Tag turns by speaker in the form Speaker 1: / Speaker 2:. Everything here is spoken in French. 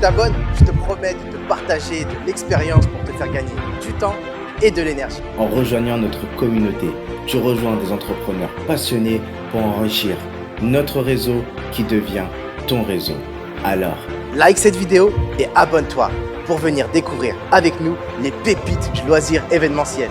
Speaker 1: t'abonnes, je te promets de te partager de l'expérience pour te faire gagner du temps et de l'énergie.
Speaker 2: En rejoignant notre communauté, tu rejoins des entrepreneurs passionnés pour enrichir notre réseau qui devient ton réseau. Alors,
Speaker 1: Like cette vidéo et abonne-toi pour venir découvrir avec nous les pépites du loisir événementiel.